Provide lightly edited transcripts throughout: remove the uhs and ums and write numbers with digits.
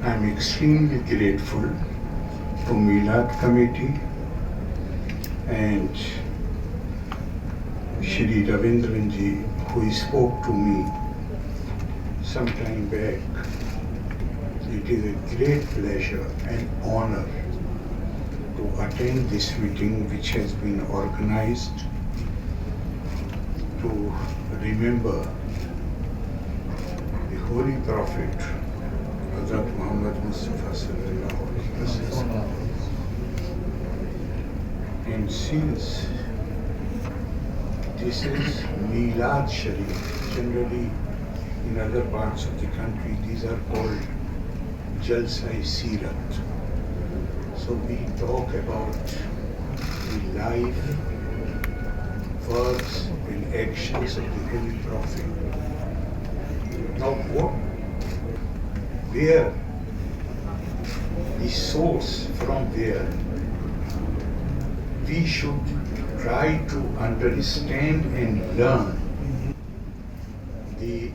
I'm extremely grateful to Milad Committee and Shri Ravindranji, who spoke to me some time back. It is a great pleasure and honor to attend this meeting which has been organized to remember the Holy Prophet, Hazrat Mohammed Mustafa sallallahu alaihi wasallam. And since this is Milad Sharif, generally in other parts of the country these are called Jalsa-e Sirat. So we talk about the life, words and actions of the Holy Prophet. Now where the source from where we should try to understand and learn the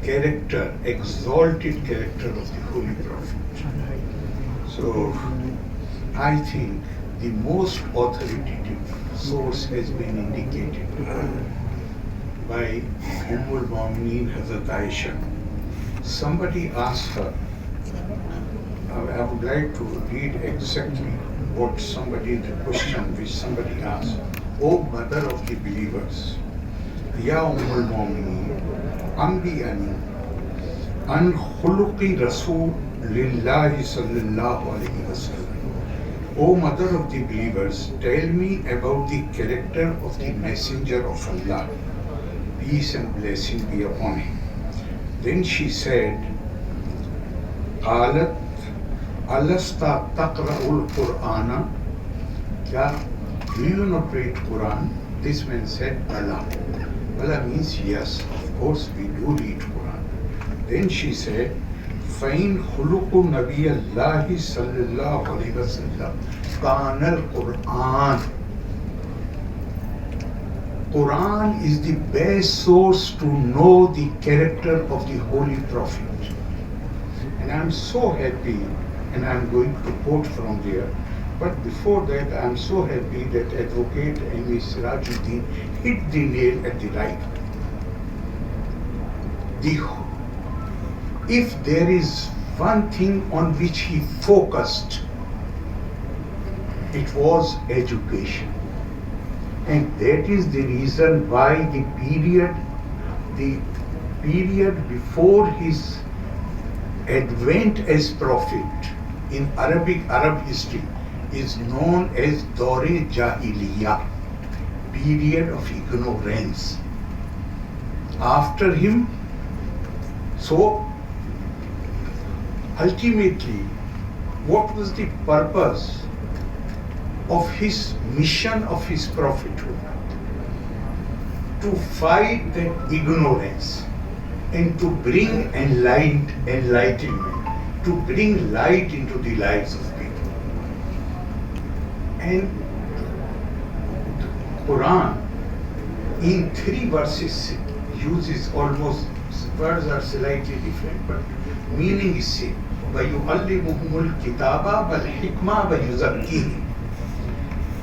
character, exalted character of the Holy Prophet. So I think the most authoritative source has been indicated by Hon'ble Governor Hazrat Aisha. Somebody asked her, I would like to read exactly what the question which somebody asked. O mother of the believers, Ya Ummul Mu'mineen, Anbiyani, An Khuluqi Rasulillahi sallallahu alayhi wasallam. O mother of the believers, tell me about the character of the messenger of Allah. Peace and blessing be upon him. Then she said, Qalat, Alasta taqra'ul Qur'ana? Do you not read Quran? This man said, Allah. Allah means yes, of course we do read Quran. Then she said, Fain khuluqu Nabi Allah sallallahu alayhi wasallam kana al-Quran. Quran is the best source to know the character of the Holy Prophet. And I'm so happy, and I'm going to quote from there. But before that, I'm so happy that Advocate M.E. Sirajuddin hit the nail at the right. If there is one thing on which he focused, it was education. And that is the reason why the period before his advent as prophet in Arab history is known as Dore Jahiliyyah, period of ignorance. After him, so ultimately, what was the purpose of his mission of his prophethood? To fight that ignorance and to bring enlightenment, to bring light into the lives of people. And the Quran in 3 verses uses almost, words are slightly different, but meaning is same. وَيُعَلِّمُهُمُ الْكِتَابَ وَالْحِكْمَةَ وَيُزَكِّيهِمْ.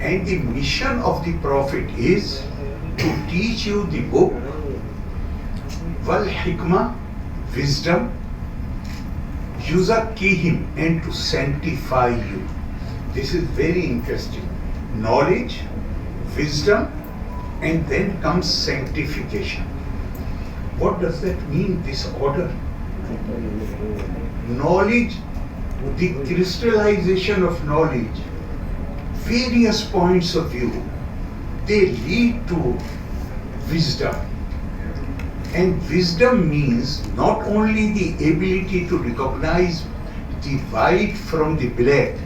And the mission of the Prophet is to teach you the book, wal hikmah, wisdom, yuzakkihim, and to sanctify you. This is very interesting. Knowledge, wisdom, and then comes sanctification. What does that mean, this order? Knowledge, the crystallization of knowledge, various points of view, they lead to wisdom. And wisdom means not only the ability to recognize the white from the black,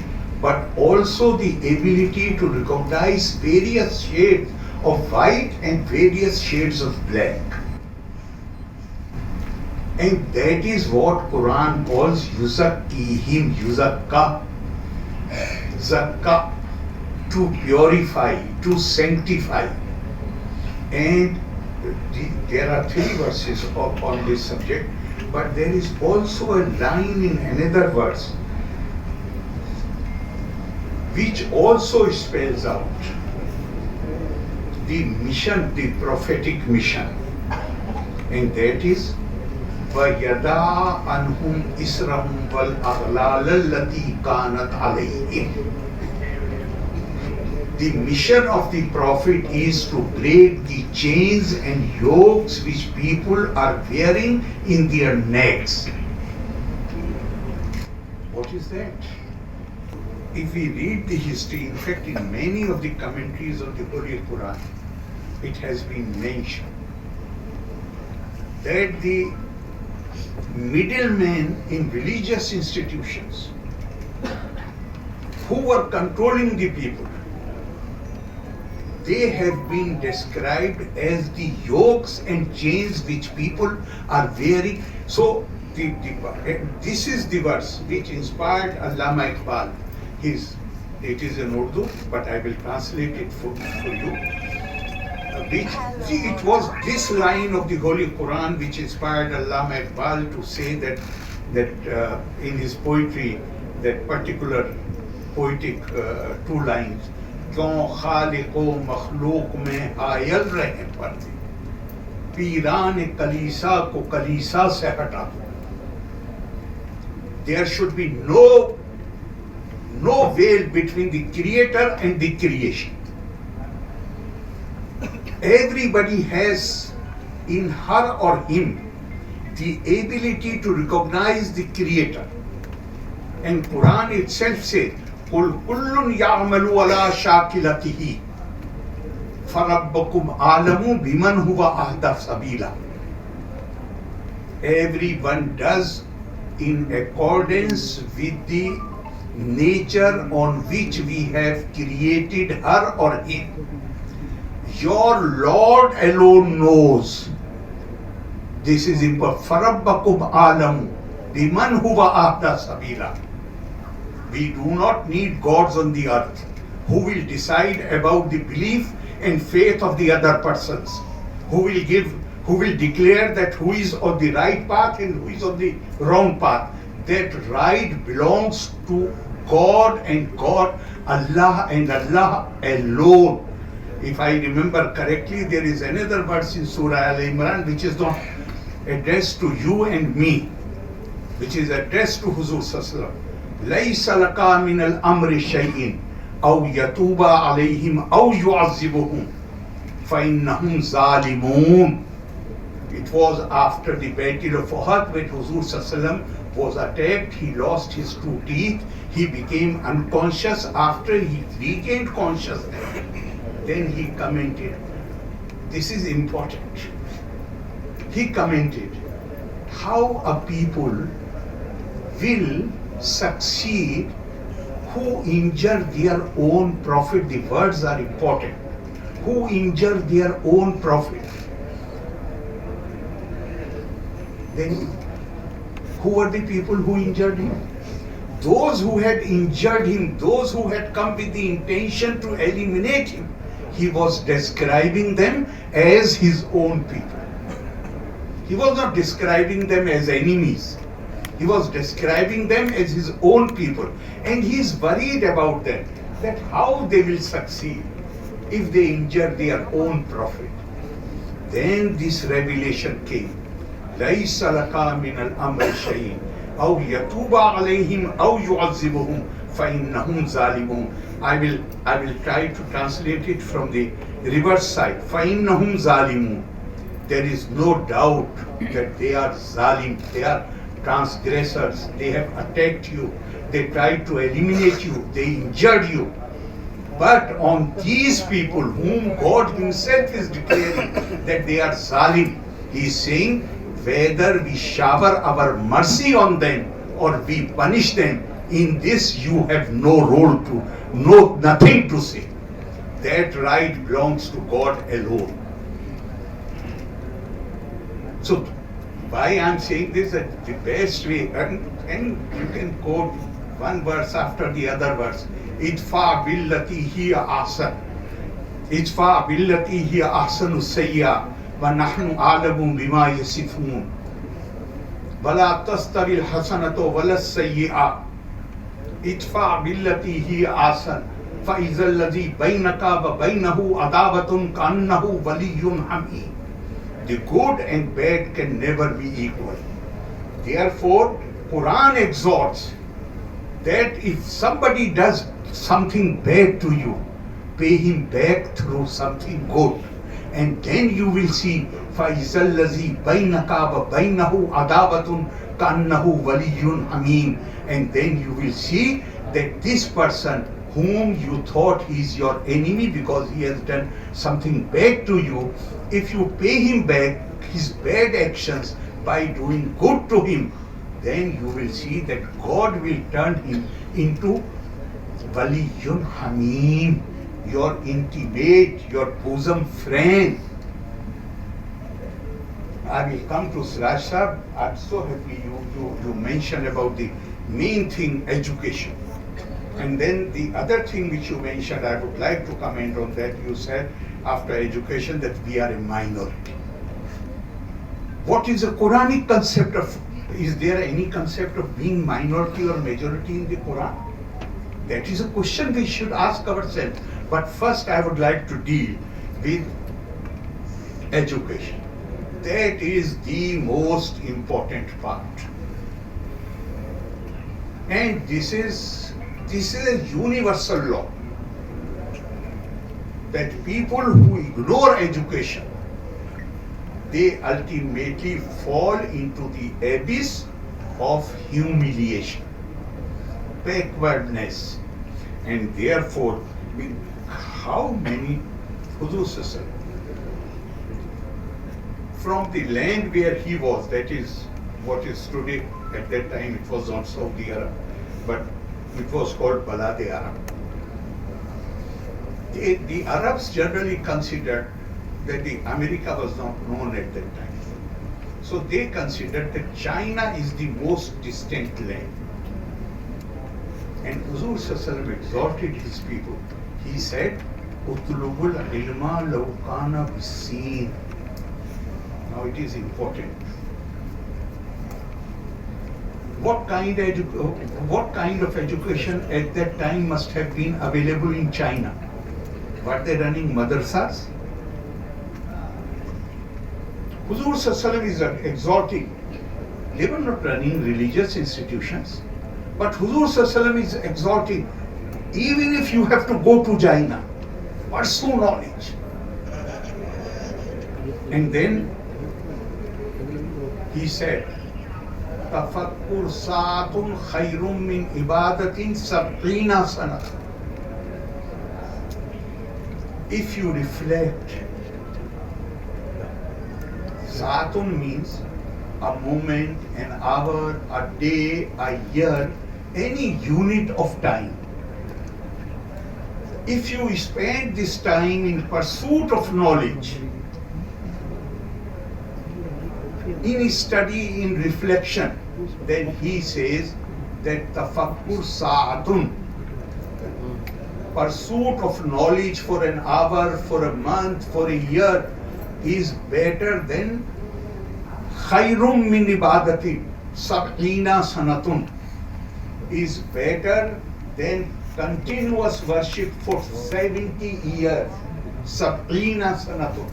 but also the ability to recognize various shades of white and various shades of black. And that is what Quran calls yuzakkihim, yuzakka, zakka, to purify, to sanctify. And there are 3 verses on this subject, But there is also a line in another verse which also spells out the mission, the prophetic mission, and that is وَيَدَعَ عَنْهُمْ إِسْرَهُمْ وَالْأَغْلَالَ الَّتِي كَانَتْ عَلَيْهِمْ. The mission of the Prophet is to break the chains and yokes which people are wearing in their necks. What is that? If we read the history, in fact in many of the commentaries of the Holy Quran, it has been mentioned that the middlemen in religious institutions who were controlling the people, they have been described as the yokes and chains which people are wearing. So this is the verse which inspired Allama Iqbal. It is in Urdu, but I will translate it for you. It was this line of the Holy Quran which inspired Allama Iqbal to say that in his poetry, that particular poetic two lines, क्यों खालिको मखलूक में हायल रहे पर्दे, पीरान कलीसा को कलीसा से हटा दो. There should be no veil between the creator and the creation. Everybody has in her or him the ability to recognize the creator. And Quran itself says, قُلْ كُلٌّ يَعْمَلُ عَلَى شَاكِلَتِهِ فَرَبُّكُمْ أَعْلَمُ بِمَنْ هُوَ أَهْدَى سَبِيلًا. Everyone does in accordance with the nature on which we have created her or him. Your Lord alone knows. This is important. فَرَبَّكُمْ أَعْلَمُ بِمَنْ هُوَ أَهْدَى سَبِيلًا. We do not need gods on the earth who will decide about the belief and faith of the other persons, who will declare that who is on the right path and who is on the wrong path. That right belongs to God and God, Allah and Allah alone. If I remember correctly, there is another verse in Surah Al-Imran which is not addressed to you and me, which is addressed to Huzur Sallallahu Alaihi Wasallam. لَيْسَ لَكَ مِنَ الْأَمْرِ شَيْءٍ أَوْ يَتُوبَ عَلَيْهِمْ أَوْ يُعَذِّبُهُمْ فَإِنَّهُمْ ظَالِمُونَ. It was after the battle of Uhud when Huzur Sallallahu Alaihi Wasallam was attacked. He lost his two teeth. He became unconscious. After he regained consciousness, then he commented. This is important. He commented how a people will succeed who injure their own prophet. The words are important. Who injure their own prophet. Then who are the people who injured him? Those who had injured him, those who had come with the intention to eliminate him. He was describing them as his own people. He was not describing them as enemies. He was describing them as his own people. And he is worried about them, that how they will succeed if they injure their own prophet. Then this revelation came. لَيْسَ لَكَ مِنَ الْأَمْرِ شَيْءٍ أَوْ يَتُوبَ عَلَيْهِمْ أَوْ يُعَذِّبُهُمْ فَإِنَّهُمْ ظَالِمُونَ. I will try to translate it from the reverse side. فَإِنَّهُمْ ظَالِمُونَ. There is no doubt that they are zalim, they are transgressors, they have attacked you, they tried to eliminate you, they injured you. But on these people whom God himself is declaring that they are zalim, he is saying, whether we shower our mercy on them or we punish them, in this you have no role to, nothing to say. That right belongs to God alone. So why I am saying this, that the best way, and you can quote one verse after the other verse. Idfa billati hiya ahsan. Idfa billati hiya ahsanu sayya wa nahnu a'lamu bima yasifun. وَلَا تَسْتَوِي الْحَسَنَةُ وَلَا السَّيِّئَةُ ادْفَعْ بِالَّتِي هِيَ أَحْسَنُ فَإِذَا الَّذِي بَيْنَكَ وَبَيْنَهُ عَدَاوَةٌ كَأَنَّهُ وَلِيٌّ حَمِيمٌ. The good and bad can never be equal. Therefore, Quran exhorts that if somebody does something bad to you, pay him back through something good. And then you will see فَإِذَا الَّذِي بَيْنَكَ وَبَيْنَهُ عَدَاوَةٌ كَأَنَّهُ وَلِيٌّ حَمِيمٌ. And then you will see that this person whom you thought he is your enemy because he has done something bad to you, if you pay him back his bad actions by doing good to him, then you will see that God will turn him into Waliyun Hamim, your intimate, your bosom friend. I will come to Siraj Sahib. I'm so happy you mentioned about the main thing, education. And then the other thing which you mentioned, I would like to comment on that. You said after education that we are a minority. What is the Quranic concept of, is there any concept of being minority or majority in the Quran? That is a question we should ask ourselves. But first I would like to deal with education. That is the most important part. And this is a universal law, that people who ignore education, they ultimately fall into the abyss of humiliation, backwardness. And therefore, how many Huzur from the land where he was, that is what is today, at that time it was not Saudi Arab, but it was called Balad Arab. The Arabs generally considered that the America was not known at that time. So they considered that China is the most distant land. And Huzur Sallallahu exhorted his people. He said, Utlubul ilma law kana bisin. Now it is important. What kind of education at that time must have been available in China? Were they running madrasas? Huzur Sallallahu is exhorting. They were not running religious institutions. But Huzur Sallallahu is exhorting, even if you have to go to China, pursue knowledge. And then he said, Tafakkur sa'atun khayrum min ibadatin sab'ina sanat. If you reflect, sa'atun means a moment, an hour, a day, a year, any unit of time. If you spend this time in pursuit of knowledge, in study, in reflection, then he says that tafakkur sa'atun, pursuit of knowledge for an hour, for a month, for a year, is better than khayrum min ibadati sab'ina sanatun, is better than continuous worship for 70 years, sab'ina sanatun.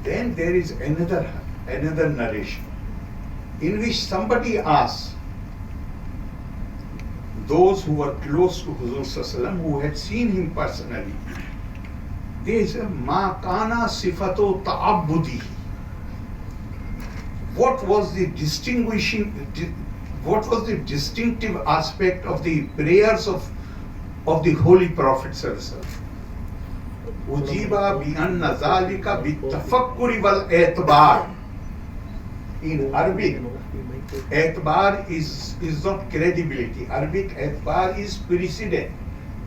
Then there is another narration in which somebody asks those who were close to Huzur Sallallahu, who had seen him personally, they say, Ma kana sifato ta'abbudi. What was the distinctive aspect of the prayers of the Holy Prophet Sallallahu? Ujiba bi anna zalika bi tafakkuri wal i'tibar. In Arabic, i'tibar is not credibility. Arabic i'tibar is precedent.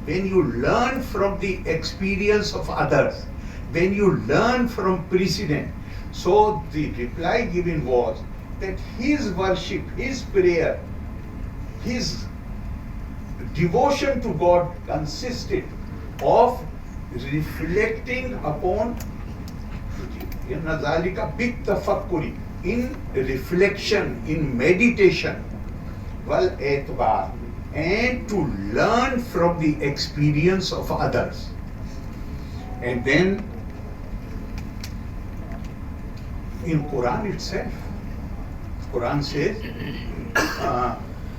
When you learn from the experience of others, when you learn from precedent. So the reply given was that his worship, his prayer, his devotion to God consisted of reflecting upon in reflection, in meditation, wal etbar, and to learn from the experience of others. And then in Quran itself, Quran says,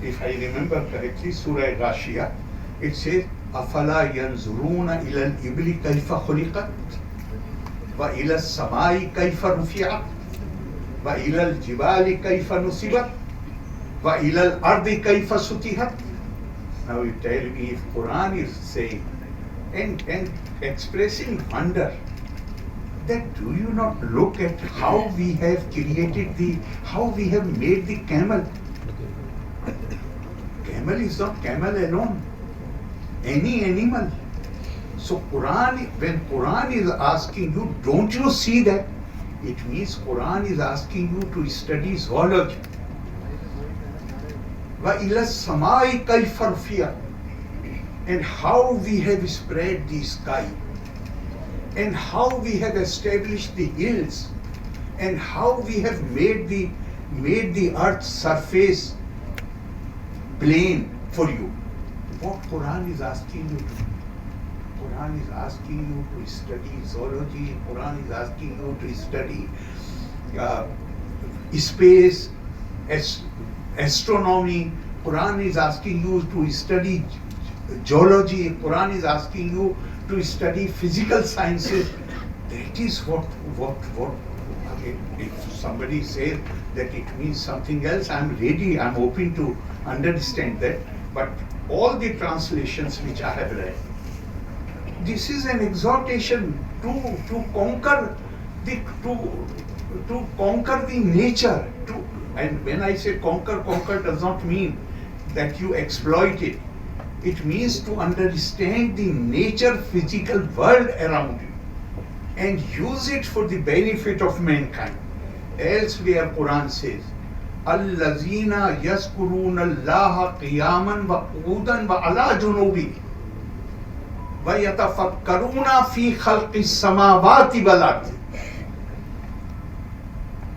if I remember correctly, Surah Ghashiyah, it says, أَفَلَا يَنْظُرُونَ إِلَى الْإِبْلِ كَيْفَ خُلِقَتْ وَإِلَى السَّمَاءِ كَيْفَ رُفِعَتْ وَإِلَى الْجِبَالِ كَيْفَ نُصِبَتْ وَإِلَى الْأَرْضِ كَيْفَ سُطِحَتْ. Now you tell me, if Quran is saying and expressing wonder, that do you not look at how we have created how we have made the camel? Camel is not camel alone, any animal. So when Quran is asking you, don't you see that? It means Quran is asking you to study zoology. وَإِلَى السَّمَاءِ كَيْفَ رُفِعَتْ, and how we have spread the sky, and how we have established the hills, and how we have made the earth's surface plain for you. What Quran is asking you to do? Quran is asking you to study zoology. Quran is asking you to study space, astronomy. Quran is asking you to study geology. Quran is asking you to study physical sciences. That is what okay, if somebody says that it means something else, I'm ready, I'm open to understand that. But all the translations which I have read, this is an exhortation to conquer the nature. And when I say conquer does not mean that you exploit it. It means to understand the nature, physical world around you and use it for the benefit of mankind. Elsewhere Quran says, Allazina yaskuruna Allaha qiyaman wa qu'udan wa ala junubi wa yatafakkaruna fi khalqis samawati wal ardi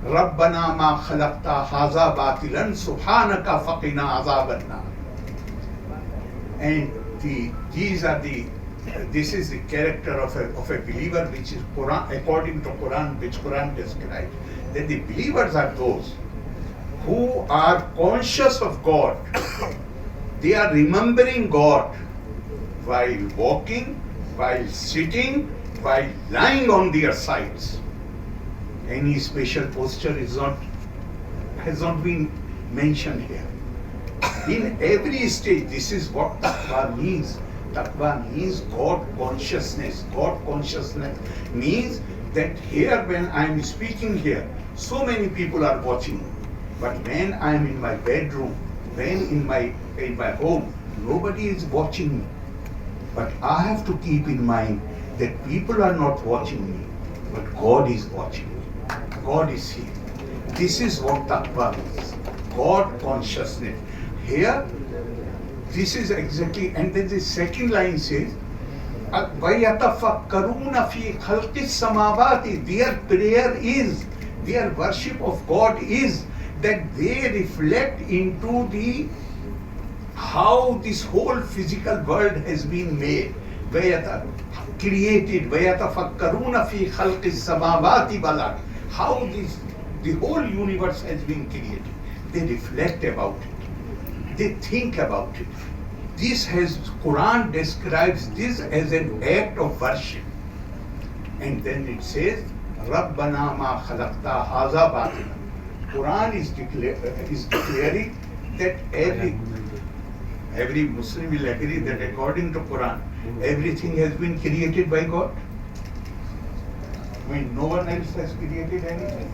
Rabbana ma khalaqta haza batilan subhanaka faqina azaban nar. And this is the character of a believer, which is Quran, according to Quran, which Quran describes. That the believers are those who are conscious of God. They are remembering God while walking, while sitting, while lying on their sides. Any special posture has not been mentioned here. In every stage, this is what taqwa means. Taqwa means God consciousness. God consciousness means that here, when I am speaking here, so many people are watching me. But when I am in my bedroom, when in my home, nobody is watching me. But I have to keep in mind that people are not watching me, but God is watching me. God is here. This is what taqwa is. God consciousness. Here, this is exactly, and then the second line says, وَيَتَفَكَّرُونَ فِي خَلْقِ السَّمَاوَاتِ. Their prayer is, their worship of God is that they reflect into how this whole physical world has been made, created. وَيَتَفَكَّرُونَ فِي خَلْقِ السَّمَاوَاتِ وَالْ أَرْضِ. How the whole universe has been created. They reflect about it. They think about it. Quran describes this as an act of worship. And then it says, Rabbana ma khalaqta haza batina. Quran is declaring that every Muslim will agree that according to Quran, everything has been created by God. I mean, no one else has created anything.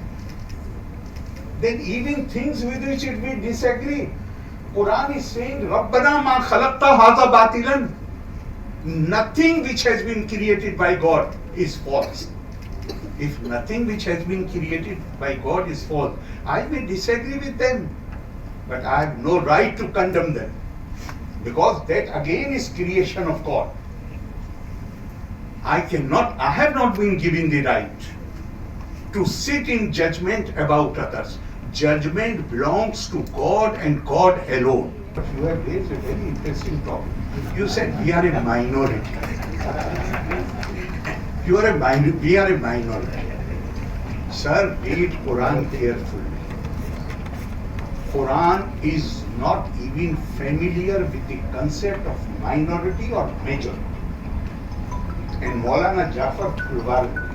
Then even things with which we disagree, Quran is saying, Rabbana ma khalaqta haza batilan. Nothing which has been created by God is false. If nothing which has been created by God is false, I may disagree with them, but I have no right to condemn them, because that again is creation of God. I have not been given the right to sit in judgment about others. Judgment belongs to God and God alone. But you have raised a very interesting topic. You said we are a minority. We are a minority. Sir, read Quran carefully. Quran is not even familiar with the concept of minority or majority. And Maulana Jafar Thiruvananthapuram,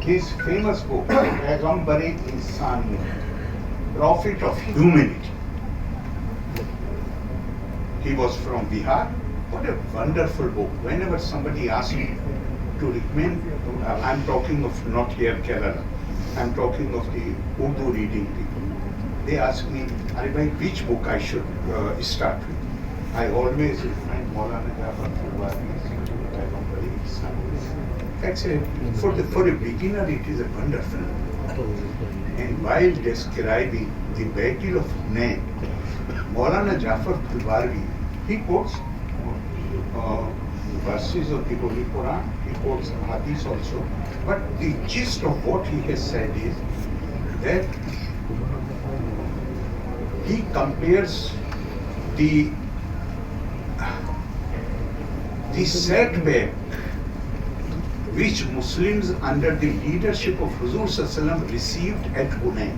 his famous book, Paygambare Insaniyat, Prophet of Humanity. He was from Bihar. What a wonderful book. Whenever somebody asks me to recommend, I'm talking of not here Kerala, I'm talking of the Urdu reading people. They ask me, Arif, which book I should start with. I always recommend Maulana Jafar Thiruvananthapuram. Actually, for a beginner, it is a wonderful book. And while describing the Battle of Hunain, Maulana Jafar Thiruvananthapuram, he quotes verses of the Holy Quran, he quotes Hadith also, but the gist of what he has said is that he compares the setback which Muslims under the leadership of Huzur Sallallahu Alaihi Wasallam received at Hunain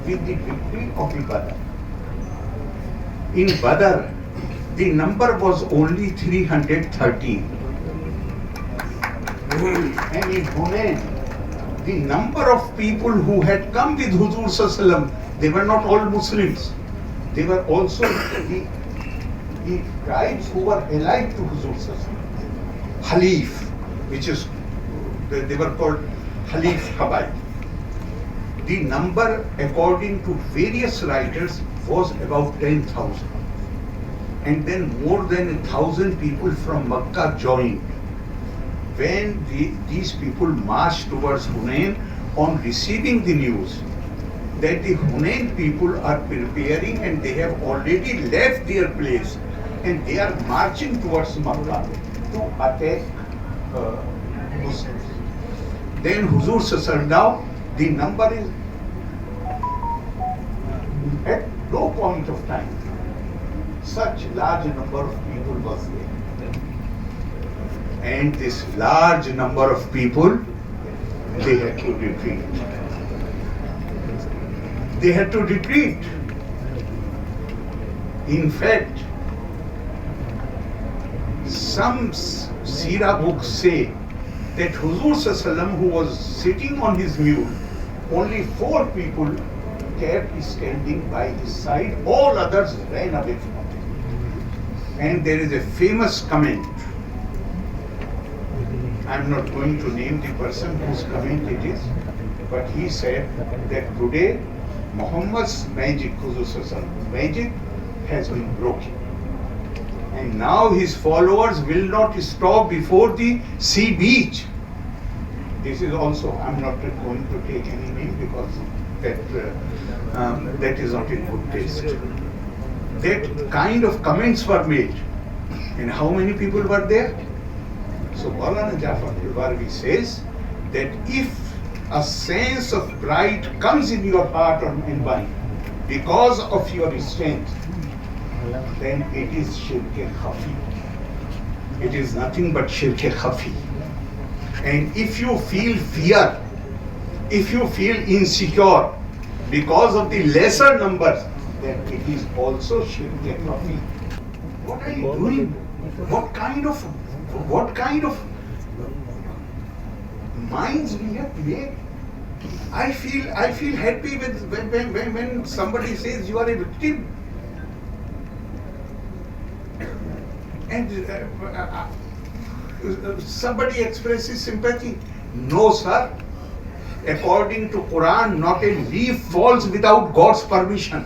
with the victory of the Badr. In Badr, the number was only 313. And in Hunain, the number of people who had come with Huzur Sallallahu Alaihi Wasallam, they were not all Muslims. They were also the tribes who were allied to Huzur Sallallahu Alaihi Wasallam. Halif, which is, they were called Halif Qabail. The number, according to various writers, was about 10,000. And then more than 1,000 people from Makkah joined. When these people marched towards Hunain, on receiving the news that the Hunain people are preparing and they have already left their place and they are marching towards Makkah to attack Muslims. Then Huzur Sallallahu, now the number is at no point of time such large number of people was there. And this large number of people, they had to retreat. They had to retreat. In fact, some Seerah books say that Huzur Sallallahu, who was sitting on his mule, only 4 people kept standing by his side, all others ran away from him. And there is a famous comment. I'm not going to name the person whose comment it is, but he said that today Muhammad's magic, Huzur Sallallahu, magic has been broken. And now his followers will not stop before the sea beach. This is also, I'm not going to take any name because that is not in good taste. That kind of comments were made. And how many people were there? So Maulana Jafar Thiruvananthapuram says that if a sense of pride comes in your heart and mind because of your strength, then it is shirk-e-khafi. It is nothing but shirk-e-khafi. And if you feel fear, if you feel insecure because of the lesser numbers, then it is also shirk-e-khafi. What are you doing? What kind of minds we have made? I feel happy when somebody says you are a victim. And somebody expresses sympathy. No, sir. According to Quran, not a leaf falls without God's permission.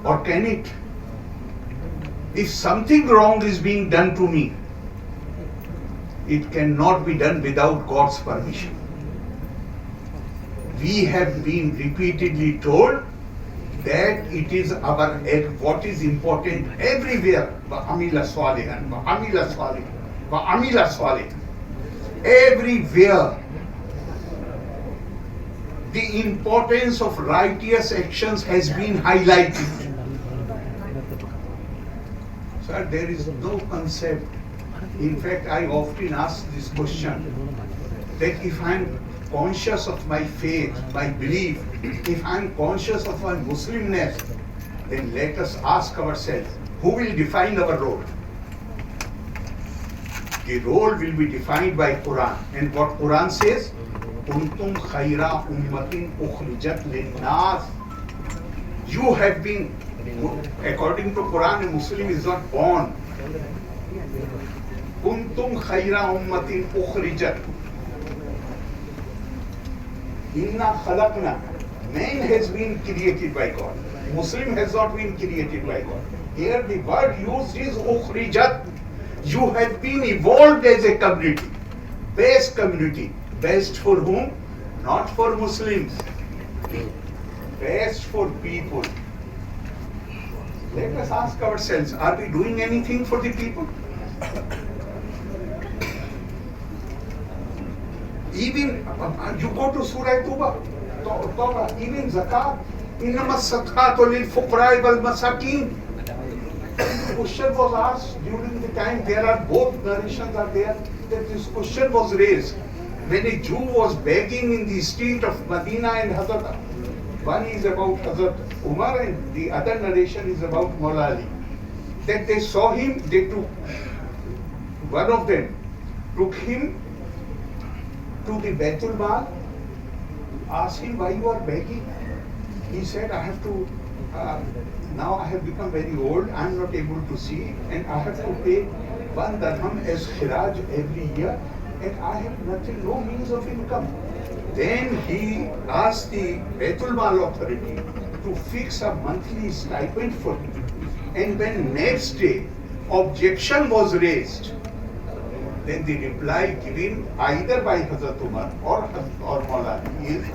Or can it? If something wrong is being done to me, it cannot be done without God's permission. We have been repeatedly told that it is our what is important everywhere. وَعَمِلَ صَالِحًا وَعَمِلَ صَالِحًا وَعَمِلَ صَالِحًا. everywhere the importance of righteous actions has been highlighted. Sir, there is no concept. In fact, I often ask this question, that if I am conscious of my faith, my belief, if I am conscious of my Muslimness, then let us ask ourselves, who will define our role? The role will be defined by Quran. And what Quran says? Kuntum khayra ummatin ukhrijat linnas. You have been, according to Quran, a Muslim is not born. Kuntum khayra ummatin ukhrijat. Inna khalaqna. Man has been created by God. Muslim has not been created by God. Here the word used is ukhrijat. You have been evolved as a community. Best community. Best for whom? Not for Muslims. Best for people. Let us ask ourselves, are we doing anything for the people? Even you go to Surah Tawbah, even zakat, innama sadaqatu lil fuqara wal masakin. The question was asked during the time, there are both narrations are there, that this question was raised. When a Jew was begging in the street of Medina and Hazrat, one is about Hazrat Umar and the other narration is about Maula Ali. That they saw him, they took, one of them took him to the Baitul Mal, asked him why you are begging. He said, I have to, now I have become very old, I am not able to see, and I have to pay 1 dirham as khiraj every year, and I have nothing, no means of income. Then he asked the Baitul Mal authority to fix a monthly stipend for him. And when next day objection was raised, then the reply given either by Hazrat Umar or Maula is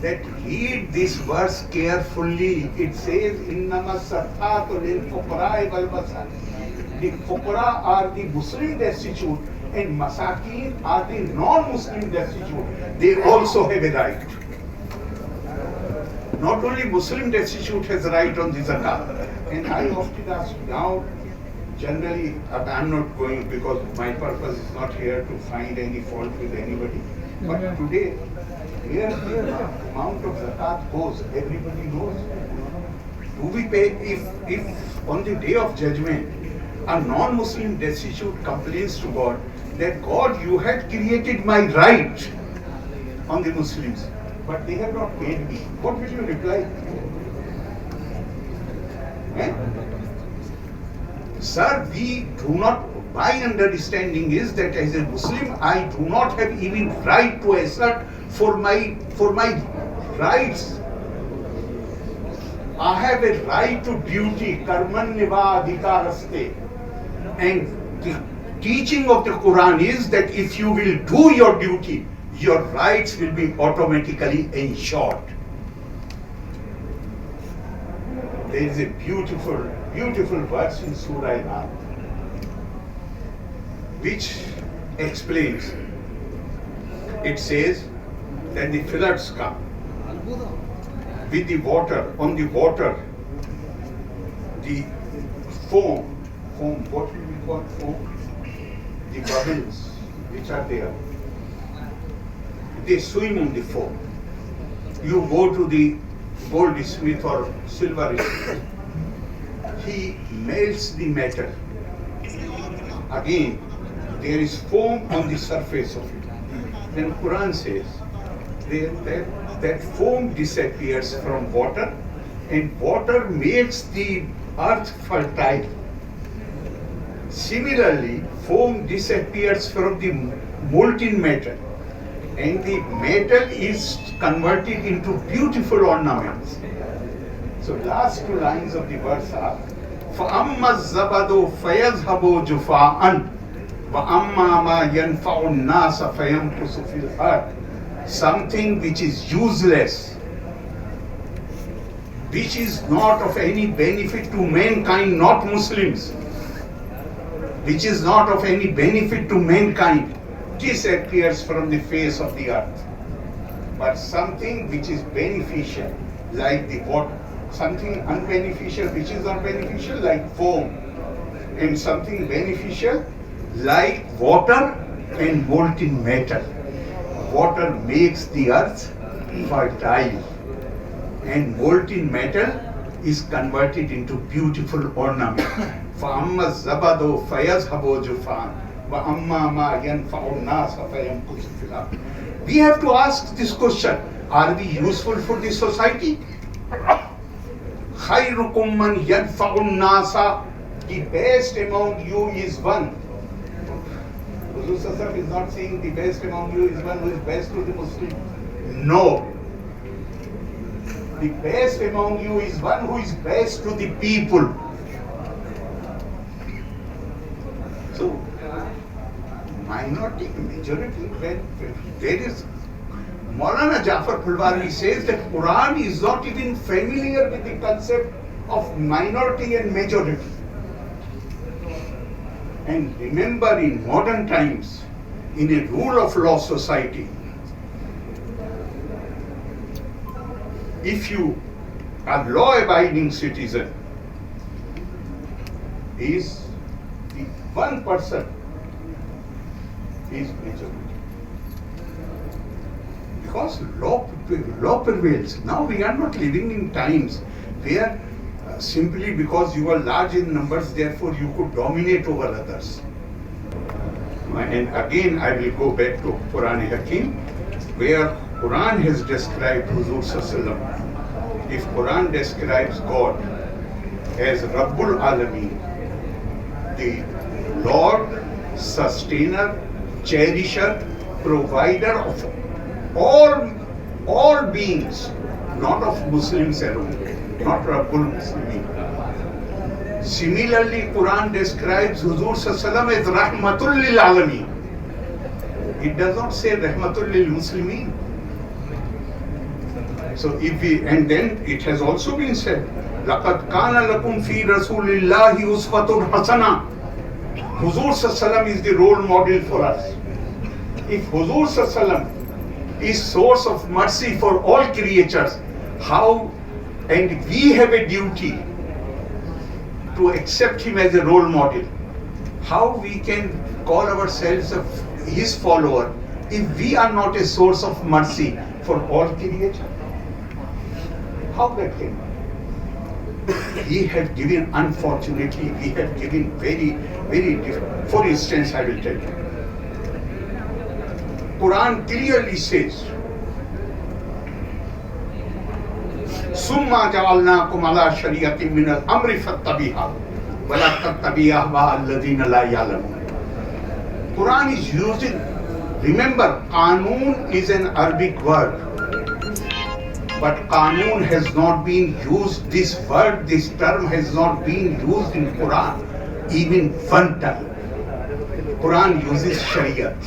that read this verse carefully. It says, Innama sadaqatu lil fuqara wal masakin. The fuqara are the Muslim destitute and masakin are the non-Muslim destitute. They also have a right. Not only Muslim destitute has a right on the zakat. And I often ask now, generally, I'm not going because my purpose is not here to find any fault with anybody. But today, where the amount of zakat goes, everybody knows. Do we pay, if on the day of judgment, a non-Muslim destitute complains to God that God, you had created my right on the Muslims, but they have not paid me. What will you reply? Sir, we do not, my understanding is that as a Muslim, I do not have even right to assert for my rights. I have a right to duty, karman niva adhikaraste. And the teaching of the Quran is that if you will do your duty, your rights will be automatically ensured. There is a beautiful verse in Surah Al-An'am which explains. It says that the floods come with the water, on the water, the foam, what will we call foam? The bubbles which are there, they swim in the foam. You go to the goldsmith or silversmith, he melts the metal. Again, there is foam on the surface of it. Then Quran says that foam disappears from water and water makes the earth fertile. Similarly, foam disappears from the molten metal and the metal is converted into beautiful ornaments. So last two lines of the verse are فَأَمَّا الزَّبَدُ فَيَذْهَبُ جُفَاءً وَأَمَّا مَا يَنْفَعُ النَّاسَ فَيَمْكُثُ فِي الْأَرْضِ. Something which is useless, which is not of any benefit to mankind, not Muslims, which is not of any benefit to mankind, disappears from the face of the earth. But something which is beneficial, like the water, something unbeneficial which is not beneficial, like foam, and something beneficial like water and molten metal. Water makes the earth fertile, and molten metal is converted into beautiful ornament. فَأَمَّا الزَّبَدُ فَيَذْهَبُ جُفَاءً وَأَمَّا مَا يَنْفَعُ النَّاسَ فَيَمْكُثُ فِي الْأَرْضِ. We have to ask this question: are we useful for the society? خَيْرُكُمْ مَنْ يَنْفَعُ النَّاسَ. The best among you is one. Huzur is not saying the best among you is one who is best to the Muslim. No. The best among you is one who is best to the people. So, minority, majority, when there is, Maulana Jafar Pulwari says that Quran is not even familiar with the concept of minority and majority. And remember, in modern times, in a rule of law society, if you are law-abiding citizen, is the one person is majority. Because law prevails. Now we are not living in times where simply because you are large in numbers, therefore you could dominate over others. And again, I will go back to Quran Hakim, where Quran has described Huzur Sallallahu. If Quran describes God as Rabbul Alameen, the Lord, sustainer, cherisher, provider of all beings, not of Muslims alone, not Rabbul Muslimin. Similarly, Quran describes Huzur Sallallahu as Rahmatul Lil Alameen. It does not say Rahmatul Lil Muslimin. So if we, and then it has also been said, لَقَدْ كَانَ لَكُمْ فِي رَسُولِ اللَّهِ أُسْوَةٌ حَسَنَةٌ. Huzur Sallallahu is the role model for us. If Huzur Sallallahu is source of mercy for all creatures, how, and we have a duty to accept him as a role model, how we can call ourselves his follower if we are not a source of mercy for all creatures? How that can be? We have given, unfortunately, we have given very, very different. For instance, I will tell you. Quran clearly says, Summa ja'alnakum ala shari'atin min al-amri fattabiha wa la tattabi'u alladhina la ya'lamun. Quran is using, remember, Qanun is an Arabic word. But Qanun has not been used, this word, this term has not been used in Quran, even one time. Quran uses Shariat.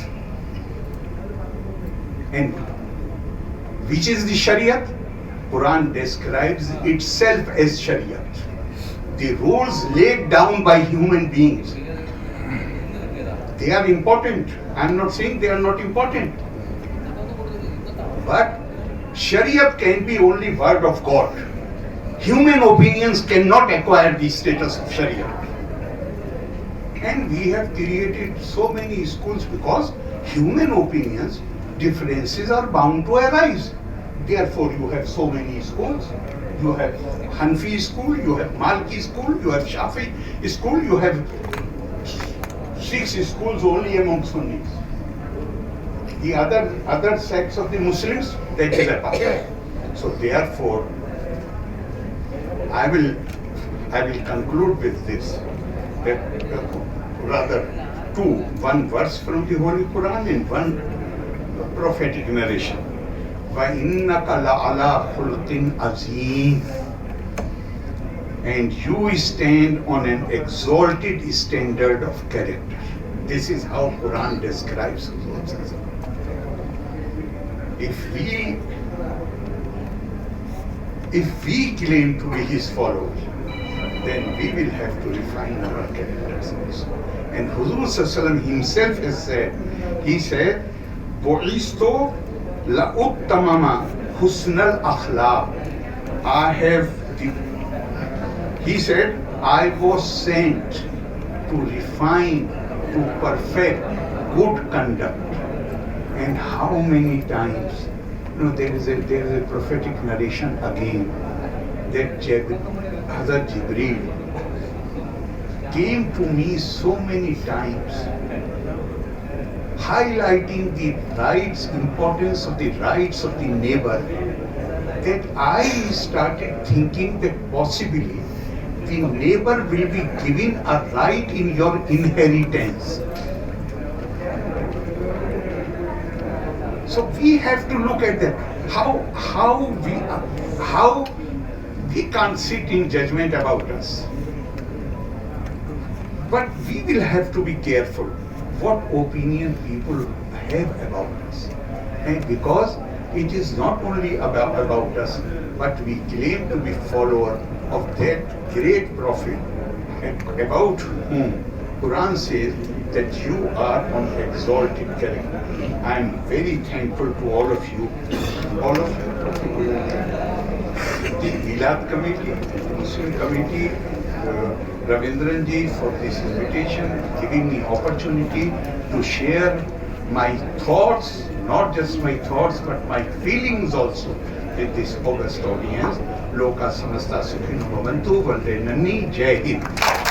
And which is the Shariat? Quran describes itself as Shariat. The rules laid down by human beings. They are important. I am not saying they are not important. But Shariat can be only word of God. Human opinions cannot acquire the status of Shariat. And we have created so many schools because human opinions, differences are bound to arise. Therefore, you have so many schools. You have Hanfi school, you have Malki school, you have Shafi school, you have 6 schools only among Sunnis. The other sects of the Muslims, that is apart. So therefore, I will conclude with this. One verse from the Holy Quran and one prophetic narration. وَإِنَّكَ لَعَلَىٰ خُلْقٍ عَظِيمٍ. And you stand on an exalted standard of character. This is how Quran describes us. If we claim to be his followers, then we will have to refine our characters also. And Huzur Sallallahu himself has said, he said, Bu'isto la'uttamama husnal akhlaq. He said, I was sent to refine, to perfect good conduct. And how many times, there is a prophetic narration again that Hazrat Jibreel came to me so many times, highlighting the importance of the rights of the neighbor, that I started thinking that possibly the neighbor will be given a right in your inheritance. So we have to look at that. How we can't sit in judgment about us. But we will have to be careful what opinion people have about us. And because it is not only about us, but we claim to be follower of that great prophet, and about whom Quran says that you are an exalted character. I am very thankful to all of you, the Milad committee, the Muslim committee, Ravindran ji for this invitation, giving me opportunity to share my thoughts, not just my thoughts, but my feelings also with this august audience. Loka samasta sukhino bhavantu, Valde Nanni, Jai Hind.